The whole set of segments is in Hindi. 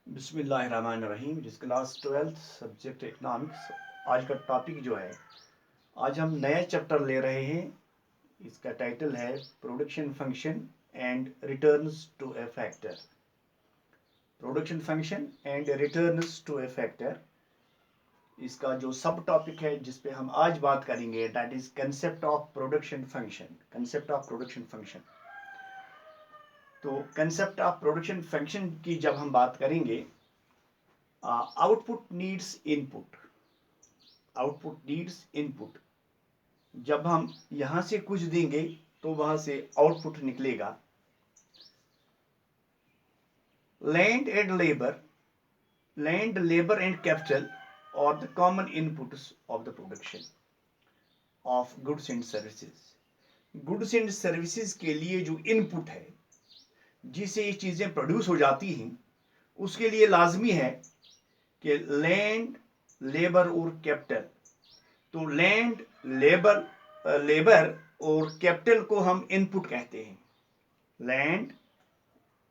बिस्मिल्लाहिर्रहमानिर्रहीम। जिस क्लास 12th सब्जेक्ट इकनॉमिक्स। आज का टॉपिक जो है, आज हम नया चैप्टर ले रहे हैं। इसका टाइटल है production function and returns to a factor. Production function and returns to a factor, इसका जो सब टॉपिक है जिस पे हम आज बात करेंगे, that is concept of production function. Concept of production function. तो कंसेप्ट ऑफ प्रोडक्शन फंक्शन की जब हम बात करेंगे, output needs input. Output needs input. जब हम यहां से कुछ देंगे तो वहां से आउटपुट निकलेगा। Land and labour, land labour and capital और the common inputs of the production of goods and services. Goods and services के लिए जो इनपुट है, जिससे ये चीजें प्रोड्यूस हो जाती हैं, उसके लिए लाजमी है कि लैंड, लेबर और कैपिटल। तो लैंड, लेबर और कैपिटल को हम इनपुट कहते हैं। Land,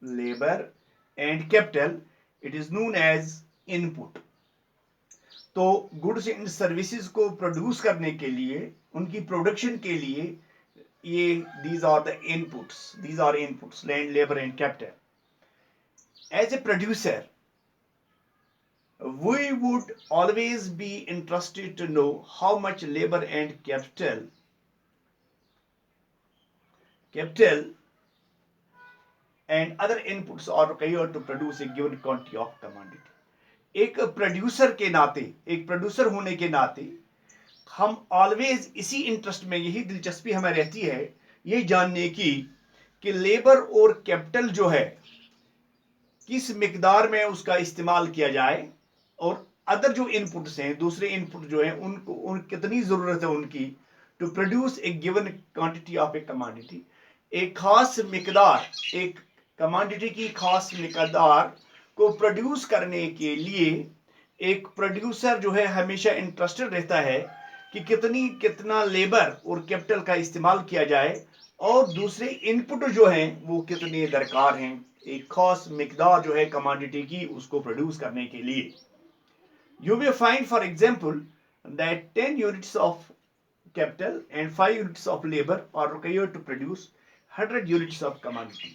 labour and capital, it is known as input. तो गुड्स एंड सर्विसेज को प्रोड्यूस करने के लिए, उनकी प्रोडक्शन के लिए, ये these are the inputs. These are inputs, land, labour and capital. As a producer, we would always be interested to know how much labor and capital and other inputs are required to produce a given quantity of commodity। एक प्रोड्यूसर के नाते, एक प्रोड्यूसर होने के नाते, हम ऑलवेज इसी इंटरेस्ट में, यही दिलचस्पी हमें रहती है ये जानने की कि लेबर और कैपिटल जो है किस मिकदार में उसका इस्तेमाल किया जाए, और अदर जो इनपुट्स हैं, दूसरे इनपुट जो हैं, उन कितनी जरूरत है उनकी, to produce a given quantity of a commodity. एक खास मिकदार, एक कमोडिटी की खास मिकदार को प्रोड्यूस करने के लिए एक प्रोड्यूसर जो है हमेशा इंटरेस्टेड रहता है कि कितना लेबर और कैपिटल का इस्तेमाल किया जाए, और दूसरे इनपुट जो हैं वो कितने दरकार हैं एक खास मिकदार जो है कमोडिटी की, उसको प्रोड्यूस करने के लिए। You may find, for example, that 10 units of capital and 5 units of labor are required to produce 100 units of commodity।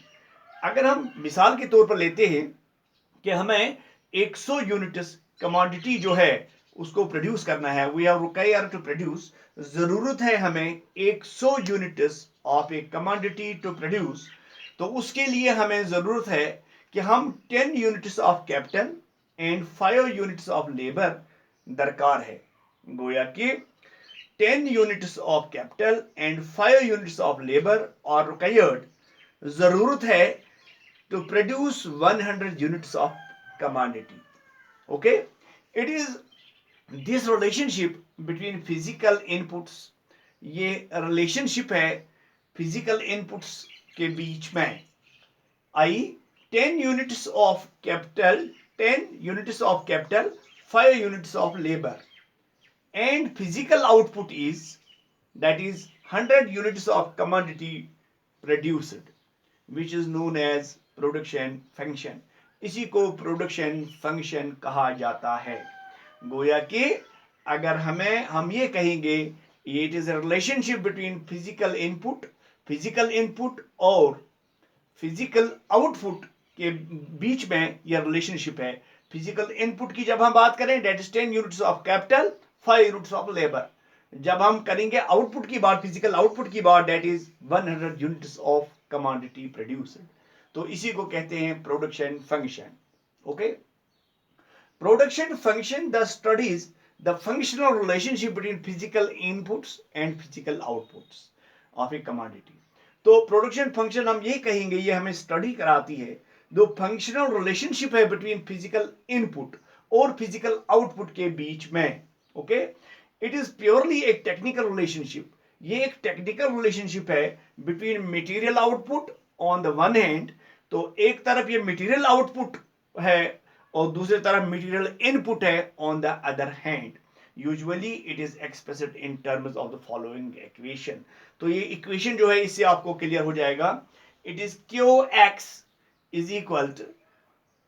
अगर हम मिसाल के तौर पर लेते हैं कि हमें 100 यूनिट्स कमोडिटी जो है उसको प्रोड्यूस करना है, we are required to produce, जरूरत है हमें 100 units of a commodity to produce. तो उसके लिए हमें जरूरत है कि हम 10 units of capital and 5 units of labour दरकार है। गोया कि 10 units of capital and 5 units of labour are required, जरूरत है to produce 100 units of commodity। Okay, it is this relationship between physical inputs, ये relationship है physical inputs के बीच में। आई 10 units of capital, 10 units of capital, 5 units of labor, and physical output is, that is 100 units of commodity produced, which is known as production function. इसी को प्रोडक्शन फंक्शन कहा जाता है। गोया कि अगर हम ये कहेंगे, it is a relationship between physical input और फिजिकल आउटपुट के बीच में यह रिलेशनशिप है। फिजिकल इनपुट की जब हम बात करें, that is 10 units of capital, 5 units of labour. जब हम करेंगे आउटपुट की बात, फिजिकल आउटपुट की बात, that is 100 units of commodity produced. तो इसी को कहते हैं production function. Okay, production function the studies the functional relationship between physical inputs and physical outputs of a commodity. तो प्रोडक्शन फंक्शन हम ये कहेंगे, ये हमें स्टडी कराती है जो फंक्शनल रिलेशनशिप है बिटवीन फिजिकल इनपुट और फिजिकल आउटपुट के बीच में। ओके, इट इज प्योरली एक टेक्निकल रिलेशनशिप। ये एक टेक्निकल रिलेशनशिप है between material output on the one hand, तो एक तरफ ये मटेरियल आउटपुट है और दूसरी तरफ मटेरियल इनपुट है on the other hand. Usually it is expressed in terms of the following equation. तो ये इक्वेशन जो है, इससे आपको क्लियर हो जाएगा। It is Q X is equal to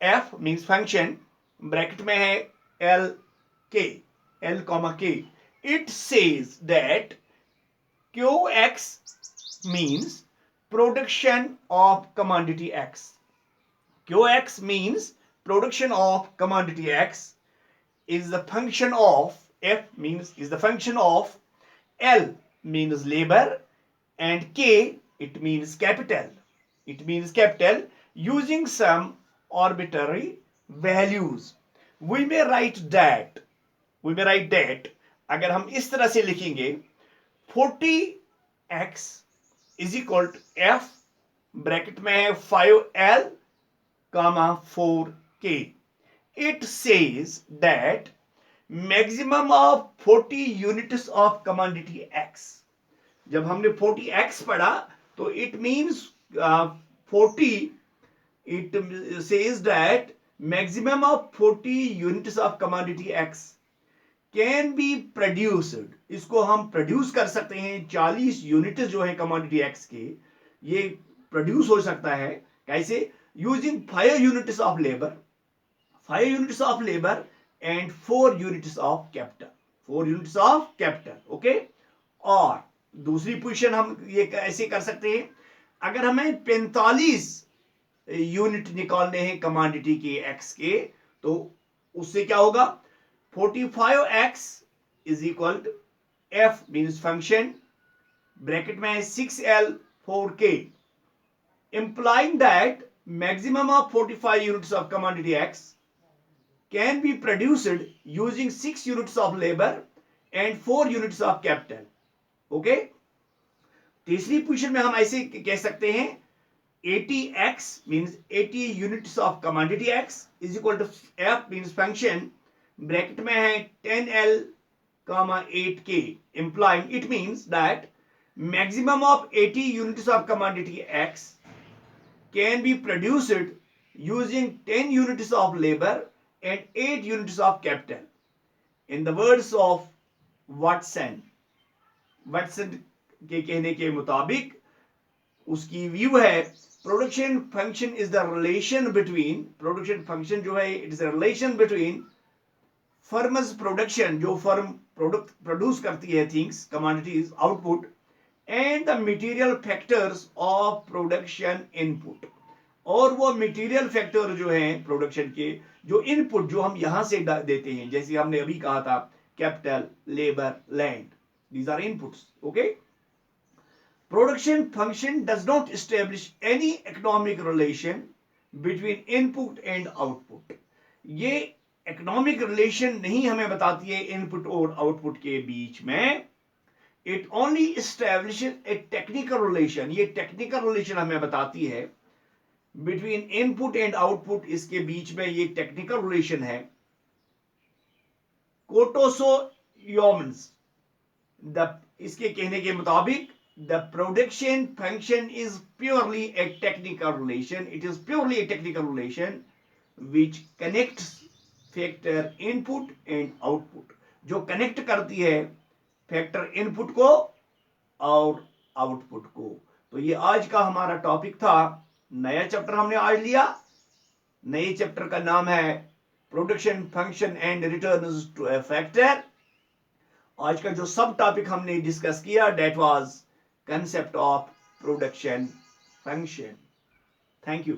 F means function, bracket में है L K, L comma K, it says that Q X means production of commodity X. QX means production of commodity X is the function of, F means is the function of, L means labor, and K it means capital. It means capital using some arbitrary values. We may write that अगर हम इस तरह से लिखेंगे 40x is equal to F bracket में है 5L comma 4k. It says that maximum of 40 units of commodity X. जब हमने 40x पढ़ा तो it means 40, it says that maximum of 40 units of commodity X can be produced. इसको हम प्रोड्यूस कर सकते हैं, 40 यूनिट जो है कमोडिटी X के, ये प्रोड्यूस हो सकता है कैसे? using 5 units of labor, 5 units of labor and 4 units of capital, 4 units of capital. Okay, और दूसरी पोजीशन हम ये ऐसे कर सकते हैं, अगर हमें 45 यूनिट निकालने हैं कमोडिटी के एक्स के, तो उससे क्या होगा? 45x is equal to F means function, bracket में 6L 4k, implying that maximum of 45 units of commodity X can be produced using 6 units of labor and 4 units of capital. Okay, तीसरी पोजीशन में हम ऐसे कह सकते हैं 80x means 80 units of commodity X is equal to F means function, bracket में है 10L 8k, implying it means that maximum of 80 units of commodity X can be produced using 10 units of labor and 8 units of capital. In the words of Watson के कहने के मुताबिक, उसकी व्यू है production function is the relation between, production function जो है it is the relation between firms production, जो फर्म प्रोडक्ट प्रोड्यूस करती है things commodities output, and the material factors of production input, और वो मटेरियल फैक्टर जो हैं प्रोडक्शन के, जो इनपुट जो हम यहां से देते हैं, जैसे हमने अभी कहा था capital, labour, land, these are inputs. Okay, production function does not establish any economic relation between input and output. ये इकोनॉमिक रिलेशन नहीं हमें बताती है इनपुट और आउटपुट के बीच में. It only establishes A technical relation, ये टेक्निकल रिलेशन हमें बताती है बिटवीन इनपुट एंड आउटपुट, इसके बीच में ये टेक्निकल रिलेशन है. कोटोसोयोमन्स इसके कहने के मुताबिक the production function is purely A technical relation, it is purely A technical relation which connects factor input and output, जो कनेक्ट करती है फैक्टर इनपुट को और आउटपुट को. तो ये आज का हमारा टॉपिक था. नया चैप्टर हमने आज लिया. नए चैप्टर का नाम है production function and returns to a factor. आज का जो सब टॉपिक हमने डिस्कस किया that was concept of production function. Thank you.